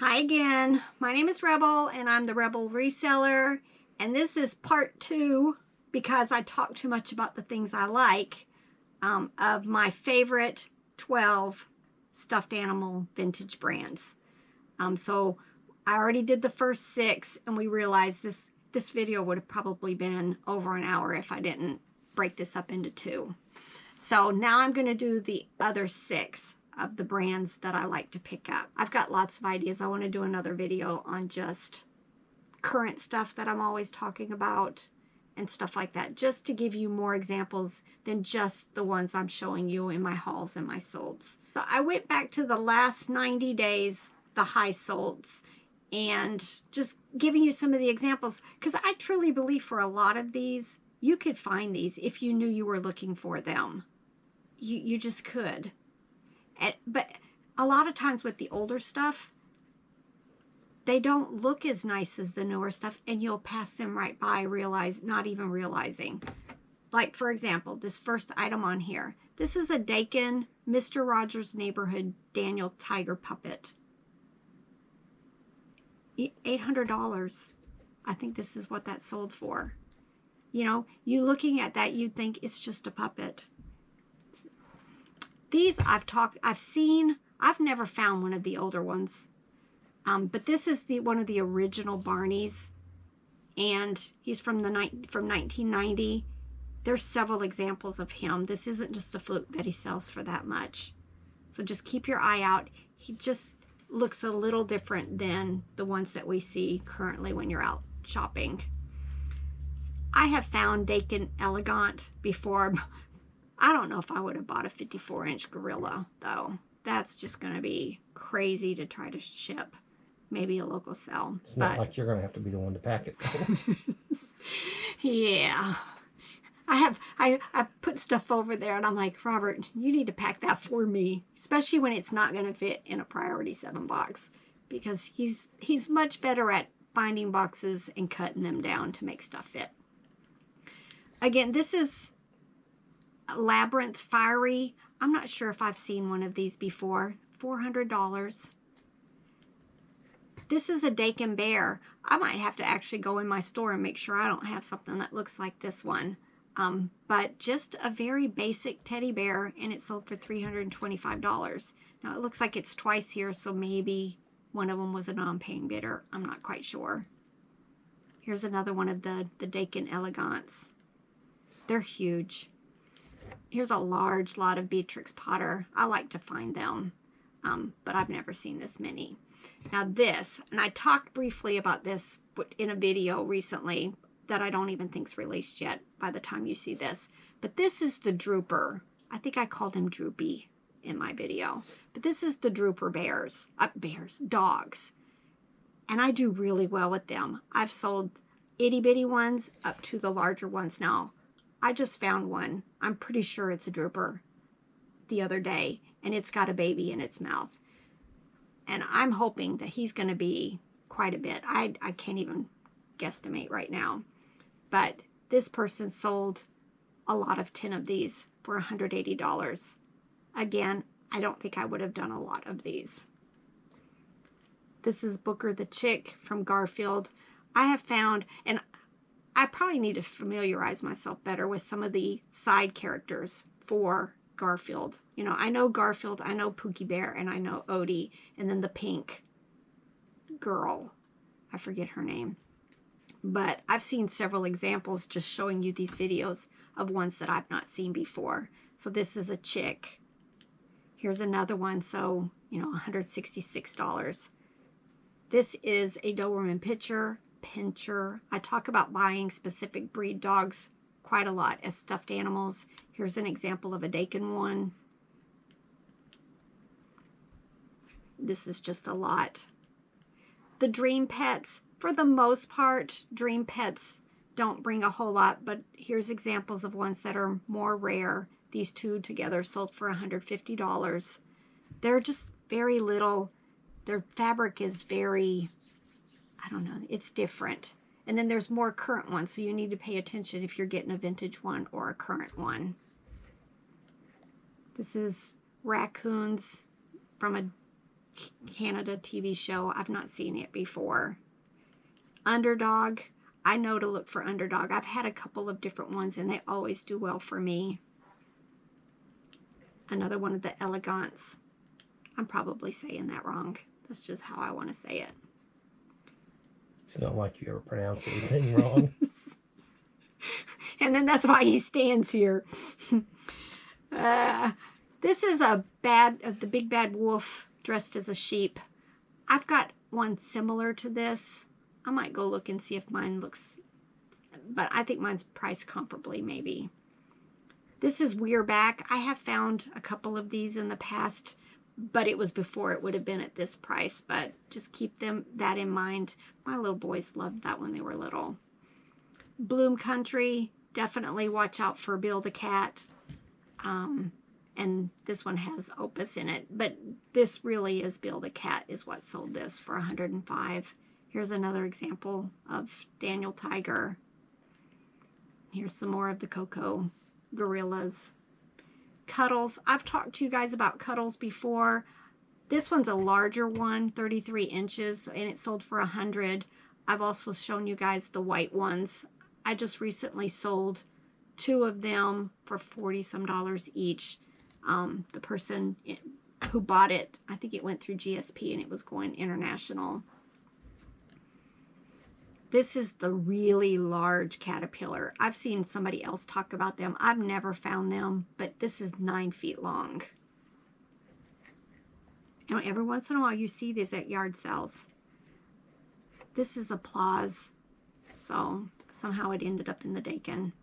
Hi again, my name is Rebel and I'm the Rebel Reseller, and this is part 2 because I talk too much about the things I like of my favorite 12 stuffed animal vintage brands. So I already did the first 6 and we realized this video would have probably been over an hour if I didn't break this up into 2. So now I'm going to do the other 6 of the brands that I like to pick up. I've got lots of ideas. I want to do another video on just current stuff that I'm always talking about and stuff like that, just to give you more examples than just the ones I'm showing you in my hauls and my solds. So I went back to the last 90 days, the high solds, and just giving you some of the examples, because I truly believe for a lot of these, you could find these if you knew you were looking for them. You just could. But a lot of times with the older stuff, they don't look as nice as the newer stuff, and you'll pass them right by, not even realizing. Like, for example, this first item on here. This is a Dakin Mr. Rogers' Neighborhood Daniel Tiger puppet. $800. I think this is what that sold for. You know, you looking at that, you'd think it's just a puppet. These I've seen. I've never found one of the older ones. But this is one of the original Barneys, and he's from 1990. There's several examples of him. This isn't just a fluke that he sells for that much. So just keep your eye out. He just looks a little different than the ones that we see currently when you're out shopping. I have found Dakin Elegant before. I don't know if I would have bought a 54-inch gorilla, though. That's just going to be crazy to try to ship. Maybe a local sell. It's not like you're going to have to be the one to pack it. Yeah. I put stuff over there, and I'm like, Robert, you need to pack that for me, especially when it's not going to fit in a Priority 7 box, because he's much better at finding boxes and cutting them down to make stuff fit. Again, this is Labyrinth Fiery. I'm not sure if I've seen one of these before. $400. This is a Dakin Bear. I might have to actually go in my store and make sure I don't have something that looks like this one. But just a very basic teddy bear, and it sold for $325. Now it looks like it's twice here, so maybe one of them was a non-paying bidder. I'm not quite sure. Here's another one of the Dakin Elegants. They're huge. Here's a large lot of Beatrix Potter. I like to find them, but I've never seen this many. Now this, and I talked briefly about this in a video recently that I don't even think's released yet by the time you see this, but this is the Drooper. I think I called him Droopy in my video, but this is the Drooper dogs, and I do really well with them. I've sold itty bitty ones up to the larger ones now. I just found one. I'm pretty sure it's a Drooper the other day, and it's got a baby in its mouth. And I'm hoping that he's going to be quite a bit. I can't even guesstimate right now. But this person sold a lot of 10 of these for $180. Again, I don't think I would have done a lot of these. This is Booker the Chick from Garfield. I have found, and I probably need to familiarize myself better with some of the side characters for Garfield. You know, I know Garfield, I know Pookie Bear, and I know Odie, and then the pink girl. I forget her name. But I've seen several examples just showing you these videos of ones that I've not seen before. So this is a chick. Here's another one, so, you know, $166. This is a Doberman Pinscher. I talk about buying specific breed dogs quite a lot as stuffed animals. Here's an example of a Dakin one. This is just a lot. The Dream Pets, for the most part, Dream Pets don't bring a whole lot, but here's examples of ones that are more rare. These two together sold for $150. They're just very little. Their fabric is very, I don't know, it's different. And then there's more current ones, so you need to pay attention if you're getting a vintage one or a current one. This is raccoons from a Canada TV show. I've not seen it before. Underdog. I know to look for Underdog. I've had a couple of different ones and they always do well for me. Another one of the Elegants. I'm probably saying that wrong. That's just how I want to say it. It's not like you ever pronounce anything wrong. And then that's why he stands here. This is the big bad wolf dressed as a sheep. I've got one similar to this. I might go look and see if mine looks, but I think mine's priced comparably maybe. This is Weirback. I have found a couple of these in the past, but it was before it would have been at this price, but just keep that in mind. My little boys loved that when they were little. Bloom Country, definitely watch out for Bill the Cat. And this one has Opus in it, but this really is Bill the Cat is what sold this for $105. Here's another example of Daniel Tiger. Here's some more of the Coco Gorillas. Cuddles. I've talked to you guys about Cuddles before. This one's a larger one, 33 inches, and it sold for $100. I've also shown you guys the white ones. I just recently sold 2 of them for $40 some each. The person who bought it, I think it went through GSP and it was going international. This is the really large caterpillar. I've seen somebody else talk about them. I've never found them, but this is 9 feet long. And every once in a while you see these at yard sales. This is Applause. So somehow it ended up in the Dakin.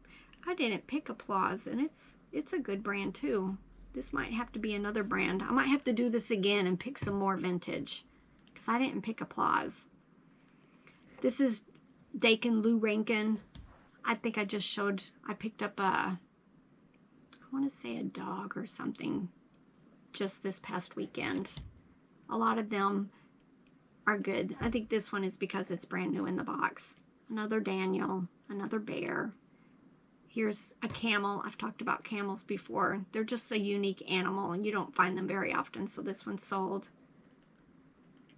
I didn't pick Applause, and it's a good brand too. This might have to be another brand. I might have to do this again and pick some more vintage because I didn't pick Applause. This is Dakin Lou Rankin. I think I picked up I want to say a dog or something just this past weekend. A lot of them are good. I think this one is because it's brand new in the box. Another Daniel, another bear. Here's a camel. I've talked about camels before. They're just a unique animal and you don't find them very often, so this one's sold.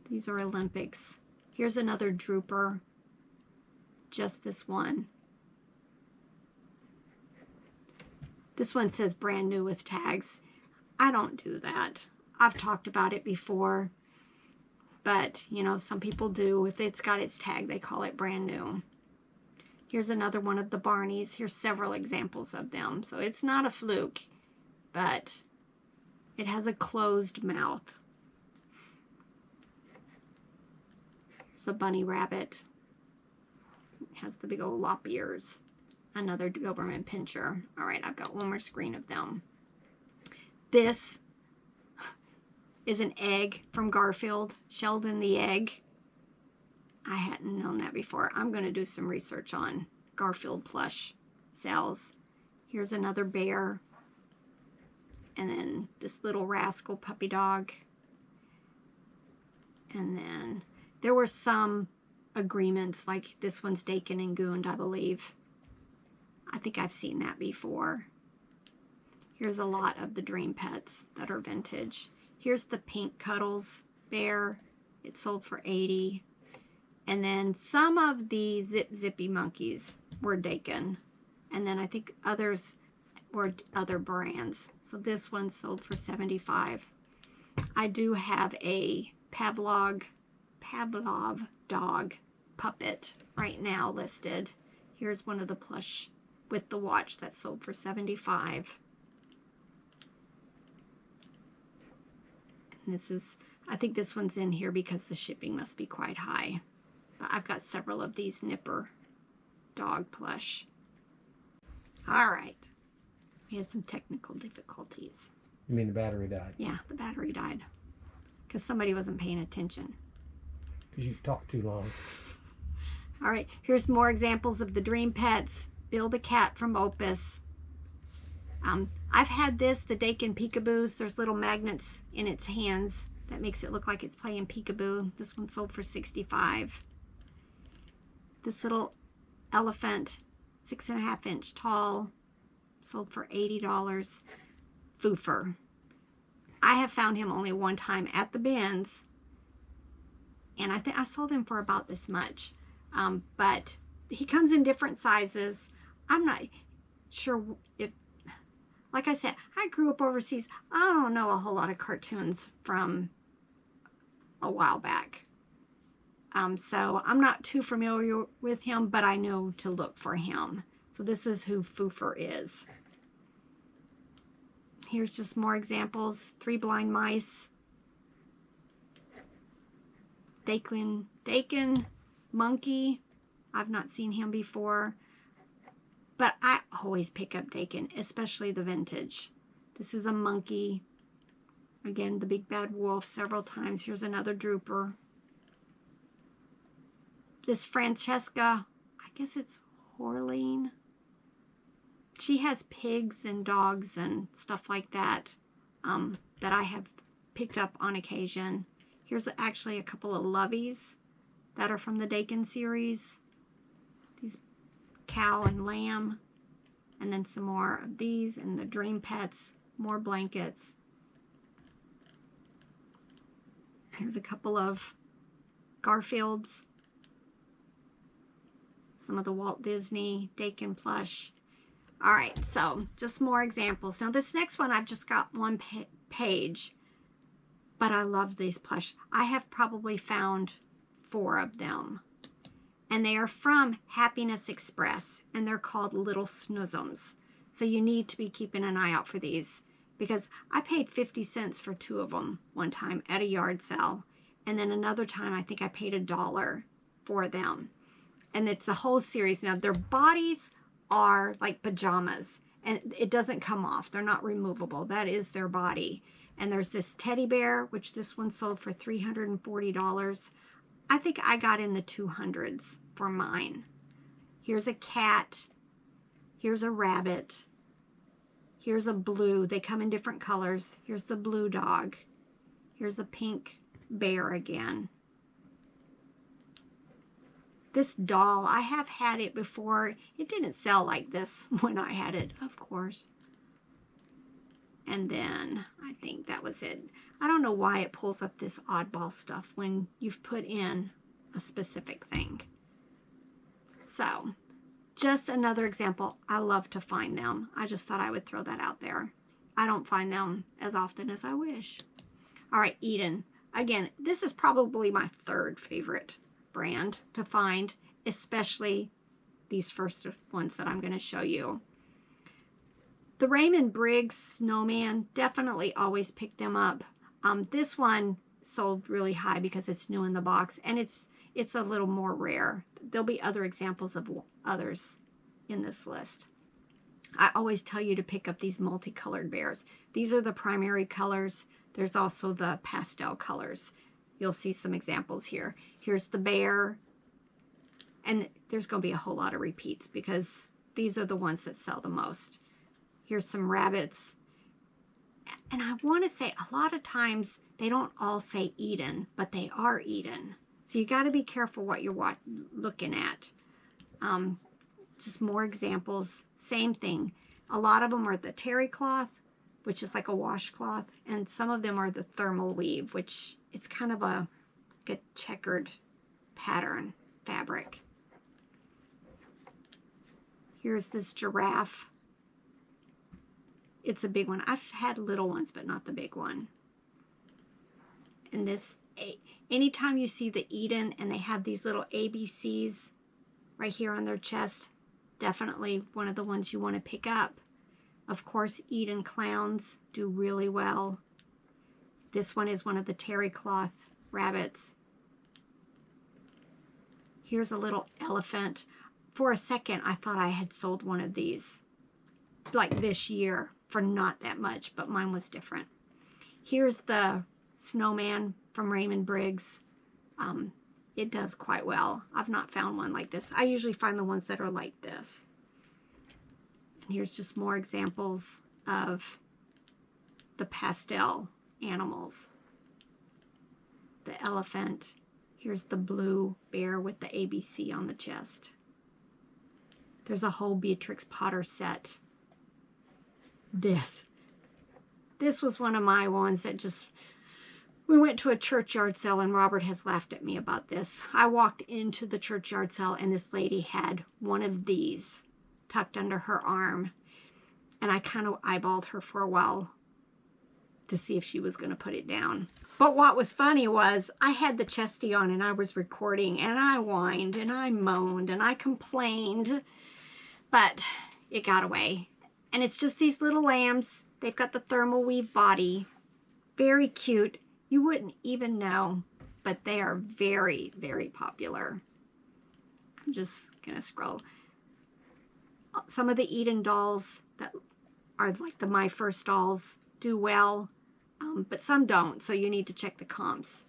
These are Olympics. Here's another drooper. Just this one. This one says brand new with tags. I don't do that. I've talked about it before, but you know, some people do. If it's got its tag, they call it brand new. Here's another one of the Barneys. Here's several examples of them. So it's not a fluke, but it has a closed mouth. Here's a bunny rabbit. It has the big old lop ears. Another Doberman Pinscher. All right, I've got one more screen of them. This is an egg from Garfield. Sheldon the egg. I hadn't known that before. I'm going to do some research on Garfield plush sales. Here's another bear. And then this little rascal puppy dog. And then there were some agreements, like this one's Dakin and Goond, I believe. I think I've seen that before. Here's a lot of the Dream Pets that are vintage. Here's the pink Cuddles bear. It sold for $80. And then some of the Zippy monkeys were Dakin. And then I think others were other brands. So this one sold for $75. I do have a Pavlov dog puppet right now listed. Here's one of the plush with the watch that sold for $75. And this is, I think this one's in here because the shipping must be quite high. But I've got several of these Nipper dog plush. All right. We had some technical difficulties. You mean the battery died? Yeah, the battery died. Because somebody wasn't paying attention. Because you talked too long. All right, here's more examples of the Dream Pets. Bill the Cat from Opus. I've had this, the Dakin Peekaboos. There's little magnets in its hands that makes it look like it's playing peekaboo. This one sold for $65. This little elephant, 6.5 inch tall, sold for $80. Foofer. I have found him only one time at the bins, and I think I sold him for about this much. But he comes in different sizes. I'm not sure if, like I said, I grew up overseas. I don't know a whole lot of cartoons from a while back. So I'm not too familiar with him, but I know to look for him. So this is who Foofer is. Here's just more examples. 3 Blind Mice. Dakin, Monkey. I've not seen him before. But I always pick up Dakin, especially the vintage. This is a monkey. Again, the big bad wolf several times. Here's another drooper. This Francesca, I guess it's Horline. She has pigs and dogs and stuff like that that I have picked up on occasion. Here's actually a couple of Loveys that are from the Dakin series. These cow and lamb. And then some more of these and the Dream Pets. More blankets. Here's a couple of Garfields. Some of the Walt Disney Dakin plush. All right, so just more examples. Now this next one, I've just got one page, but I love these plush. I have probably found 4 of them, and they are from Happiness Express, and they're called Little Snoozums. So you need to be keeping an eye out for these, because I paid 50 cents for 2 of them one time at a yard sale, and then another time I think I paid $1 for them. And it's a whole series. Now their bodies are like pajamas, and it doesn't come off. They're not removable. That is their body. And there's this teddy bear, which this one sold for $340. I think I got in the 200s for mine. Here's a cat. Here's a rabbit. Here's a blue. They come in different colors. Here's the blue dog. Here's a pink bear again. This doll, I have had it before. It didn't sell like this when I had it, of course. And then I think that was it. I don't know why it pulls up this oddball stuff when you've put in a specific thing. So, just another example. I love to find them. I just thought I would throw that out there. I don't find them as often as I wish. All right, Eden. Again, this is probably my 3rd favorite brand to find, especially these first ones that I'm going to show you. The Raymond Briggs Snowman, definitely always pick them up. This one sold really high because it's new in the box, and it's a little more rare. There'll be other examples of others in this list. I always tell you to pick up these multicolored bears. These are the primary colors. There's also the pastel colors. You'll see some examples here. Here's the bear. And there's going to be a whole lot of repeats because these are the ones that sell the most. Here's some rabbits. And I want to say a lot of times they don't all say Eden, but they are Eden. So you got to be careful what you're looking at. Just more examples. Same thing. A lot of them are the terry cloth, which is like a washcloth, and some of them are the thermal weave, which it's kind of a checkered pattern fabric. Here's this giraffe. It's a big one. I've had little ones, but not the big one. And this, anytime you see the Eden and they have these little ABCs right here on their chest, definitely one of the ones you want to pick up. Of course, Eden clowns do really well. This one is one of the terry cloth rabbits. Here's a little elephant. For a second, I thought I had sold one of these, like this year, for not that much, but mine was different. Here's the snowman from Raymond Briggs. It does quite well. I've not found one like this. I usually find the ones that are like this. And here's just more examples of the pastel animals. The elephant. Here's the blue bear with the ABC on the chest. There's a whole Beatrix Potter set. This was one of my ones that just We went to a churchyard sale, and Robert has laughed at me about this. I walked into the churchyard sale, and this lady had one of these tucked under her arm. And I kind of eyeballed her for a while to see if she was going to put it down. But what was funny was I had the chesty on and I was recording, and I whined and I moaned and I complained, but it got away. And it's just these little lambs. They've got the thermal weave body. Very cute. You wouldn't even know, but they are very, very popular. I'm just going to scroll. Some of the Eden dolls that are like the My First dolls do well, but some don't, so you need to check the comps.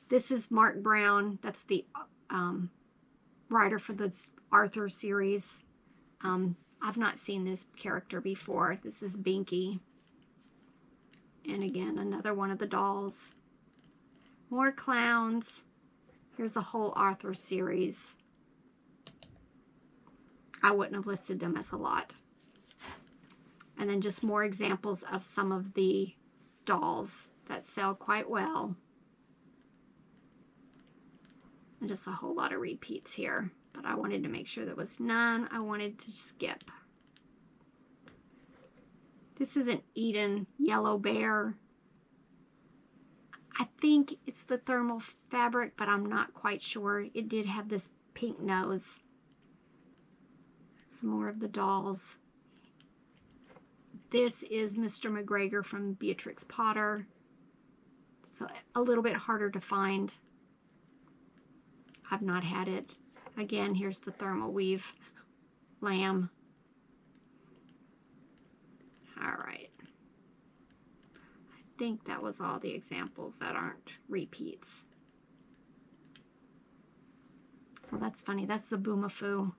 This is Mark Brown. That's the writer for the Arthur series. I've not seen this character before. This is Binky. And again, another one of the dolls. More clowns. Here's a whole Arthur series. I wouldn't have listed them as a lot. And then just more examples of some of the dolls that sell quite well. And just a whole lot of repeats here. But I wanted to make sure there was none I wanted to skip. This is an Eden Yellow Bear. I think it's the thermal fabric, but I'm not quite sure. It did have this pink nose. Some more of the dolls. This is Mr. McGregor from Beatrix Potter. So a little bit harder to find. I've not had it. Again, here's the thermal weave lamb. All right. I think that was all the examples that aren't repeats. Well, that's funny. That's Zaboomafoo.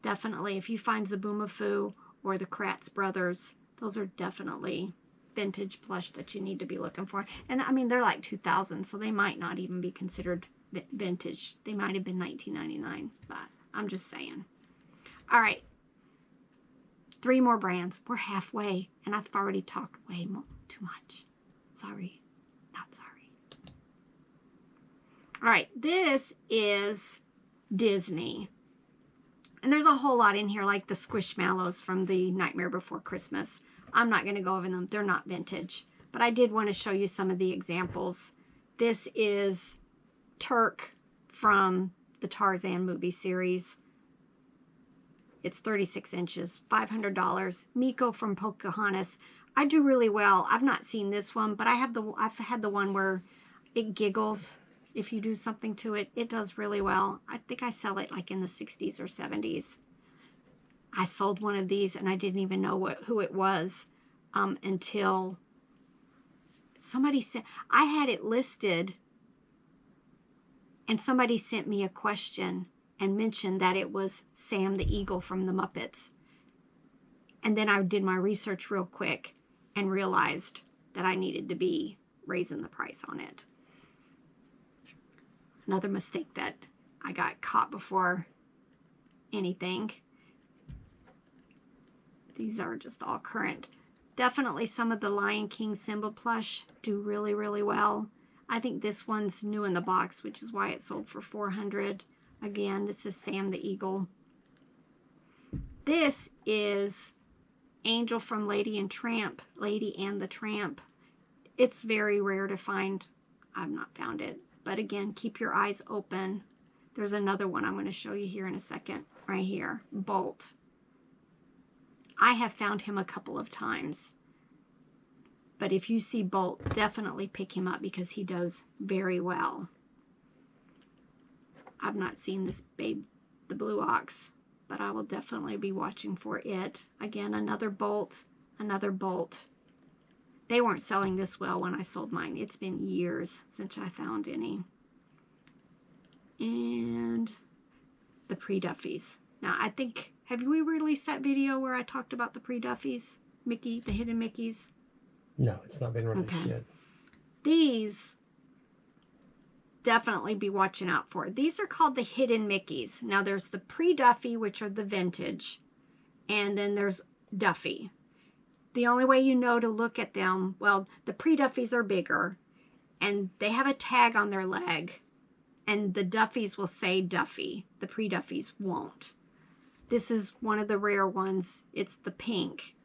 Definitely, if you find Zaboomafoo or the Kratz brothers, those are definitely vintage plush that you need to be looking for. And I mean, they're like 2000, so they might not even be considered vintage. They might have been 1999, but I'm just saying. All right. 3 more brands. We're halfway, and I've already talked way too much. Sorry. Not sorry. All right. This is Disney. And there's a whole lot in here, like the Squishmallows from the Nightmare Before Christmas. I'm not going to go over them. They're not vintage. But I did want to show you some of the examples. This is Turk from the Tarzan movie series. It's 36 inches, $500. Miko from Pocahontas. I do really well. I've not seen this one, but I've had the one where it giggles. If you do something to it, it does really well. I think I sell it like in the 60s or 70s. I sold one of these and I didn't even know who it was until somebody said, I had it listed and somebody sent me a question and mentioned that it was Sam the Eagle from the Muppets. And then I did my research real quick and realized that I needed to be raising the price on it. Another mistake that I got caught before anything. These are just all current. Definitely some of the Lion King Simba plush do really, really well. I think this one's new in the box, which is why it sold for $400. Again, this is Sam the Eagle. This is Angel from Lady and the Tramp. It's very rare to find. I've not found it. But again, keep your eyes open. There's another one I'm going to show you here in a second. Right here. Bolt. I have found him a couple of times. But if you see Bolt, definitely pick him up because he does very well. I've not seen this Babe the Blue Ox, but I will definitely be watching for it. Again, another Bolt, another Bolt. They weren't selling this well when I sold mine. It's been years since I found any. And the pre-Duffies. Now, I think, have we released that video where I talked about the pre-Duffies? Mickey, the hidden Mickeys? No, it's not been released yet. These, definitely be watching out for. These are called the hidden Mickeys. Now, there's the pre-Duffy, which are the vintage. And then there's Duffy. The only way you know to look at them, well, the pre-Duffies are bigger. and they have a tag on their leg, and the Duffies will say Duffy. The pre-Duffies won't. This is one of the rare ones. It's the pink.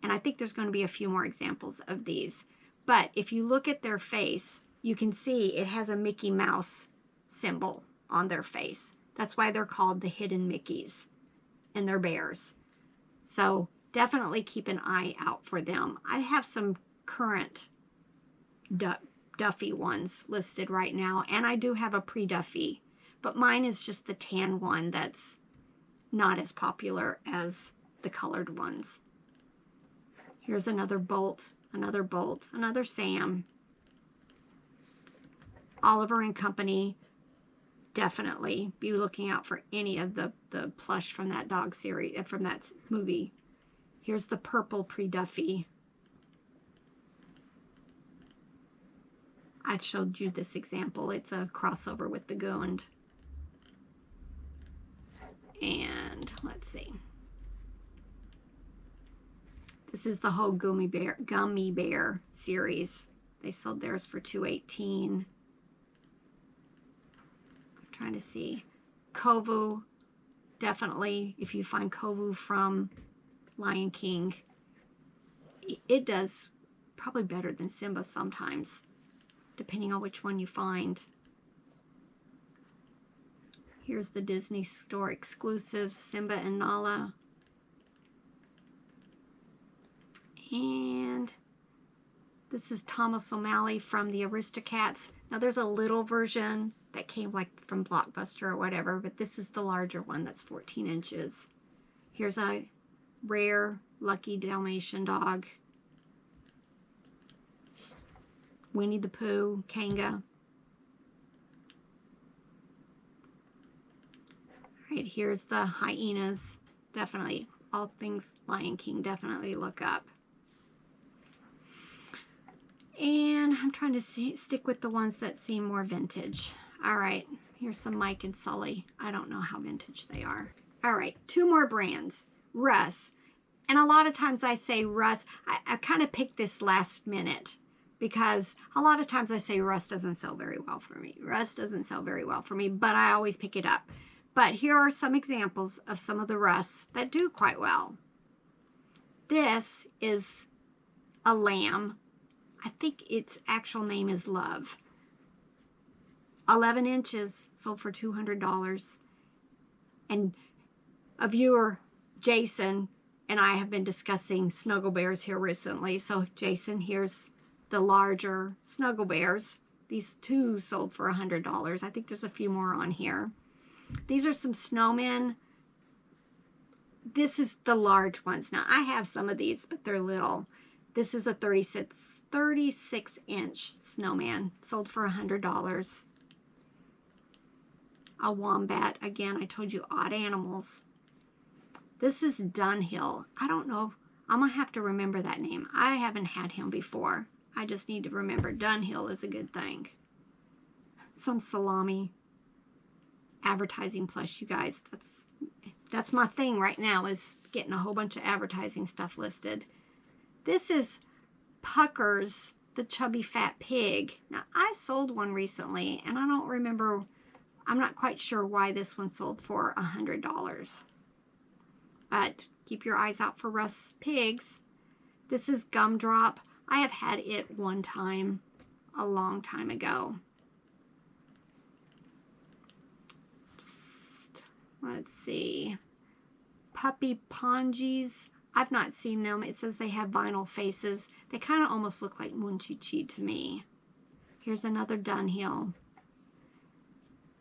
And I think there's going to be a few more examples of these. But if you look at their face, you can see it has a Mickey Mouse symbol on their face. That's why they're called the hidden Mickeys. And they're bears. So definitely keep an eye out for them. I have some current Duffy ones listed right now. And I do have a pre-Duffy. But mine is just the tan one that's not as popular as the colored ones. Here's another Bolt, another Sam. Oliver and Company. Definitely be looking out for any of the plush from that dog series, from that movie. Here's the purple pre-Duffy. I showed you this example. It's a crossover with the Gund. And let's see. This is the whole Gummy Bear series. They sold theirs for $2.18. I'm trying to see. Kovu, definitely, if you find Kovu from Lion King, it does probably better than Simba sometimes, depending on which one you find. Here's the Disney Store exclusive Simba and Nala. And this is Thomas O'Malley from the Aristocats. Now there's a little version that came like from Blockbuster or whatever, but this is the larger one that's 14 inches. Here's a rare Lucky Dalmatian dog. Winnie the Pooh, Kanga. All right, here's the hyenas. Definitely, all things Lion King, definitely look up. And I'm trying to stick with the ones that seem more vintage. All right, here's some Mike and Sully. I don't know how vintage they are. All right, two more brands. Russ. And a lot of times I say Russ. I kind of picked this last minute because a lot of times I say Russ doesn't sell very well for me. Russ doesn't sell very well for me, but I always pick it up. But here are some examples of some of the Russ that do quite well. This is a lamb. I think its actual name is Love. 11 inches, sold for $200. And a viewer, Jason, and I have been discussing snuggle bears here recently. So Jason, here's the larger snuggle bears. These two sold for $100. I think there's a few more on here. These are some snowmen. This is the large ones. Now I have some of these, but they're little. This is a 36-inch snowman, sold for $100. A wombat, again, I told you, odd animals. This is Dunhill. I don't know, I'm gonna have to remember that name. I haven't had him before. I just need to remember Dunhill is a good thing. Some salami. Advertising plush, you guys. That's my thing right now, is getting a whole bunch of advertising stuff listed. This is Pucker's, the chubby fat pig. Now, I sold one recently, and I don't remember, I'm not quite sure why this one sold for $100. But keep your eyes out for Russ pigs. This is Gumdrop. I have had it one time, a long time ago. Just, let's see. Puppy Pongies. I've not seen them. It says they have vinyl faces. They kind of almost look like Munchichi to me. Here's another Dunhill.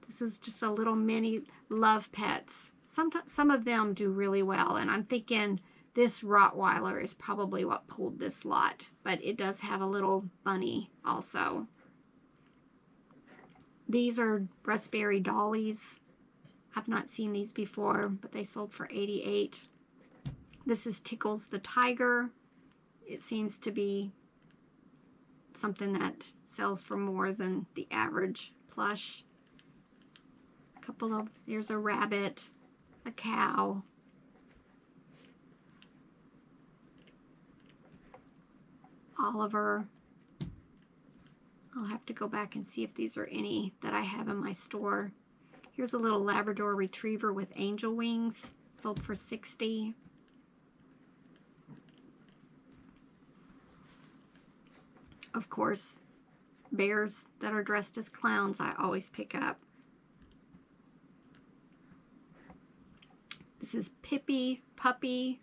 This is just a little mini Love Pets. Some of them do really well, and I'm thinking this Rottweiler is probably what pulled this lot, but it does have a little bunny also. These are Raspberry Dollies. I've not seen these before, but they sold for $88. This is Tickles the Tiger. It seems to be something that sells for more than the average plush. There's a rabbit, a cow. I'll have to go back and see if these are any that I have in my store. Here's a little Labrador Retriever with angel wings, sold for $60. Of course, bears that are dressed as clowns I always pick up. This is Pippi Puppy.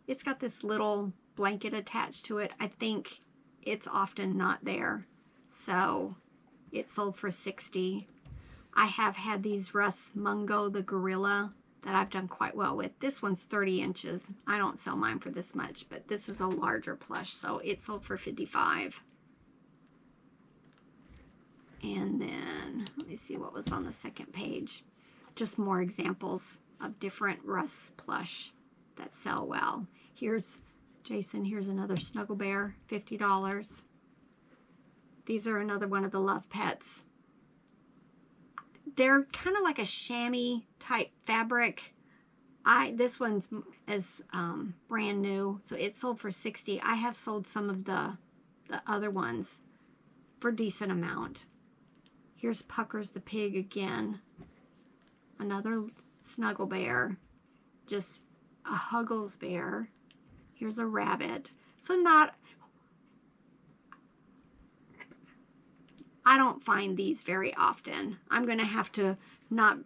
It's got this little blanket attached to it. I think it's often not there, so it sold for $60. I have had these Russ Mungo the gorilla that I've done quite well with. This one's 30 inches. I don't sell mine for this much, but this is a larger plush, so it sold for $55. And then, let me see what was on the second page. Just more examples of different Russ plush that sell well. Here's Jason, here's another Snuggle Bear, $50. These are another one of the Love Pets. They're kind of like a chamois type fabric. This one's is brand new, so it sold for $60. I have sold some of the other ones for a decent amount. Here's Puckers the Pig again. Another Snuggle Bear. Just a Huggles Bear. Here's a rabbit. So I don't find these very often. I'm going to have to not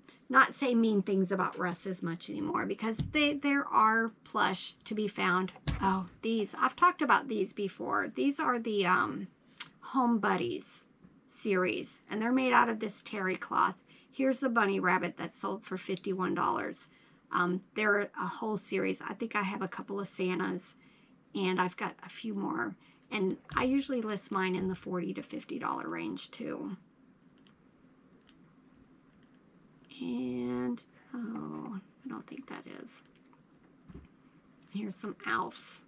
say mean things about Russ as much anymore, because there are plush to be found. Oh, these. I've talked about these before. These are the Home Buddies series, and they're made out of this terry cloth. Here's the bunny rabbit that's sold for $51. They're a whole series. I think I have a couple of Santas, and I've got a few more. And I usually list mine in the $40 to $50 range too. And, oh, I don't think that is. Here's some Alfs.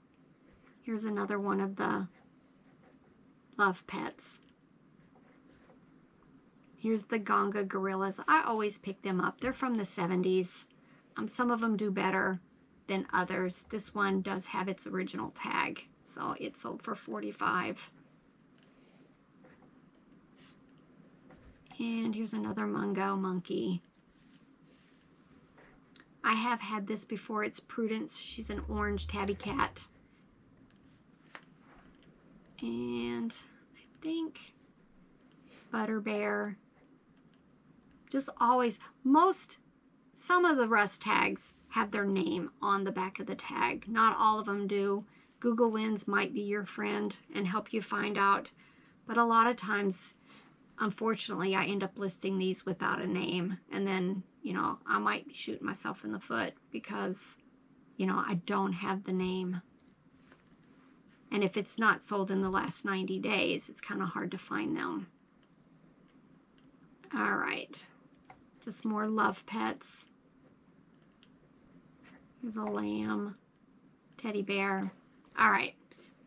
Here's another one of the Love Pets. Here's the Gonga Gorillas. I always pick them up. They're from the 70s. Some of them do better than others. This one does have its original tag, so it sold for $45. And here's another Mungo monkey. I have had this before. It's Prudence. She's an orange tabby cat. And I think Butter Bear. Just always, some of the Russ tags have their name on the back of the tag. Not all of them do. Google Lens might be your friend and help you find out. But a lot of times, unfortunately, I end up listing these without a name. And then, I might be shooting myself in the foot because, I don't have the name. And if it's not sold in the last 90 days, it's kind of hard to find them. All right. Just more Love Pets. Here's a lamb, teddy bear. All right,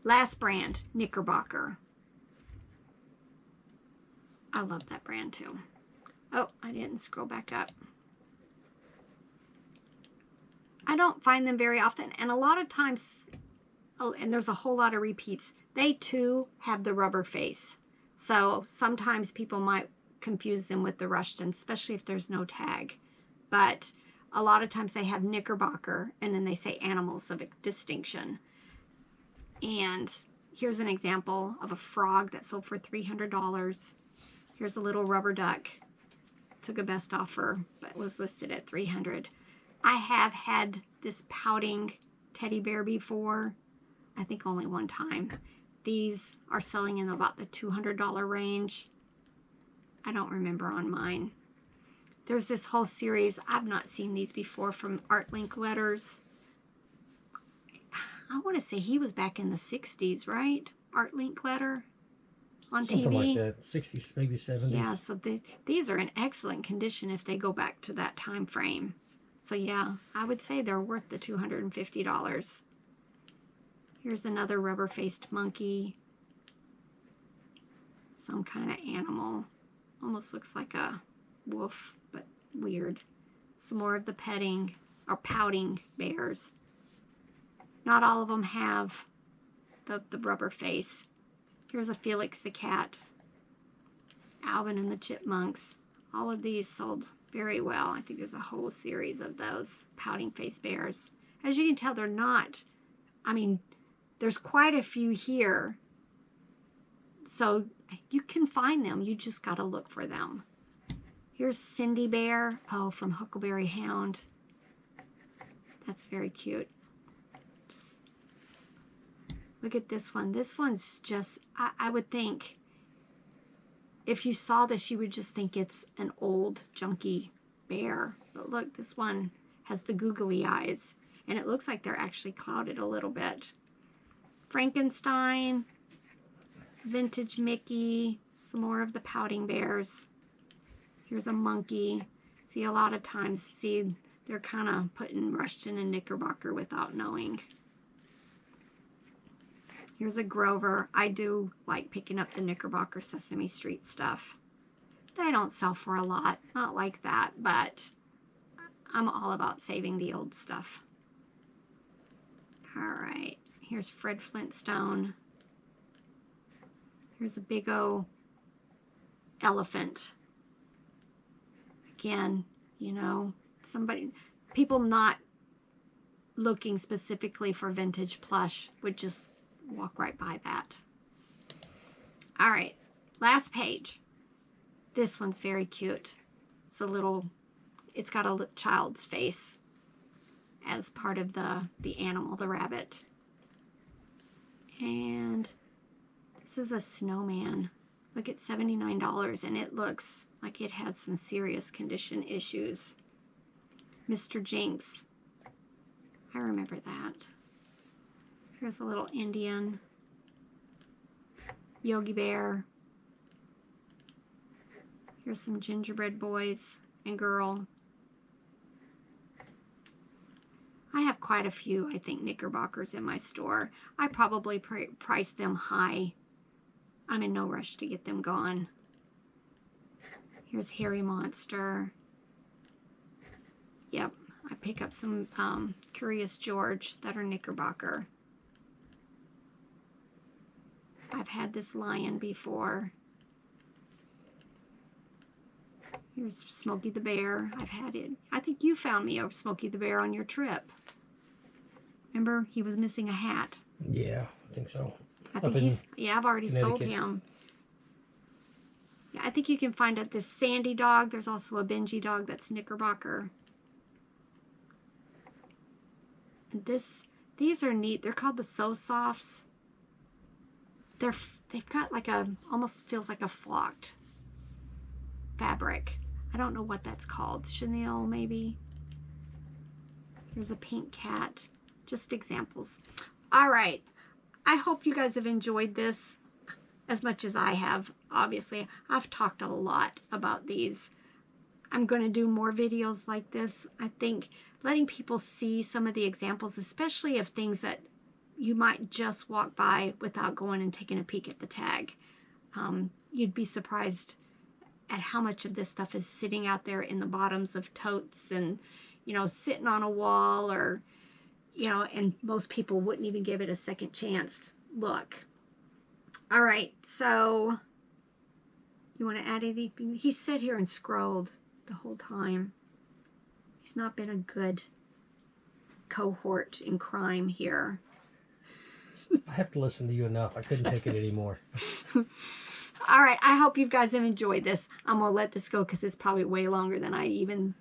last brand, Knickerbocker. I love that brand too. Oh, I didn't scroll back up. I don't find them very often, and a lot of times, and there's a whole lot of repeats, they too have the rubber face. So sometimes people might confuse them with the Rushton, especially if there's no tag. But a lot of times they have Knickerbocker, and then they say animals of distinction. And here's an example of a frog that sold for $300. Here's a little rubber duck. Took a best offer, but was listed at $300. I have had this pouting teddy bear before. I think only one time. These are selling in about the $200 range. I don't remember on mine. There's this whole series. I've not seen these before from Art Linkletter's. I want to say he was back in the 60s, right? Art Linkletter on Something TV. like that, 60s, maybe 70s. Yeah, so these are in excellent condition if they go back to that time frame. So yeah, I would say they're worth the $250. Here's another rubber-faced monkey. Some kind of animal. Almost looks like a wolf, but weird. Some more of the petting or pouting bears. Not all of them have the rubber face. Here's a Felix the cat. Alvin and the Chipmunks. All of these sold very well. I think there's a whole series of those pouting face bears. As you can tell, they're not, I mean, there's quite a few here. So you can find them. You just got to look for them. Here's Cindy Bear. Oh, from Huckleberry Hound. That's very cute. Just look at this one. This one's just, I would think, if you saw this, you would just think it's an old, junky bear. But look, this one has the googly eyes. And it looks like they're actually clouded a little bit. Frankenstein. Vintage Mickey. Some more of the pouting bears. Here's a monkey. See, a lot of times, see, they're kind of putting Rushton and Knickerbocker without knowing. Here's a Grover. I do like picking up the Knickerbocker Sesame Street stuff. They don't sell for a lot, not like that, but I'm all about saving the old stuff. All right, here's Fred Flintstone. Here's a big old elephant. Again, you know, people not looking specifically for vintage plush would just walk right by that. All right, last page. This one's very cute. It's got a child's face as part of the animal, the rabbit. And this is a snowman. Look at $79, and it looks like it had some serious condition issues. Mr. Jinx. I remember that. Here's a little Indian. Yogi Bear. Here's some gingerbread boys and girl. I have quite a few, I think, Knickerbockers in my store. I probably price them high. I'm in no rush to get them gone. Here's Hairy Monster. Yep, I pick up some Curious George that are Knickerbocker. I've had this lion before. Here's Smokey the Bear. I've had it. I think you found me a Smokey the Bear on your trip. Remember, he was missing a hat. Yeah, I think so. I think I've already sold him. Yeah, I think you can find out this Sandy dog. There's also a Benji dog that's Knickerbocker. And these are neat. They're called the So Softs. They've got like almost feels like a flocked fabric. I don't know what that's called. Chenille, maybe. Here's a pink cat. Just examples. All right. I hope you guys have enjoyed this as much as I have. Obviously, I've talked a lot about these. I'm going to do more videos like this. I think letting people see some of the examples, especially of things that you might just walk by without going and taking a peek at the tag. You'd be surprised at how much of this stuff is sitting out there in the bottoms of totes and, you know, sitting on a wall or, you know, and most people wouldn't even give it a second chance look. All right, so you want to add anything? He sat here and scrolled the whole time. He's not been a good cohort in crime here. I have to listen to you enough. I couldn't take it anymore. All right, I hope you guys have enjoyed this. I'm going to let this go because it's probably way longer than I even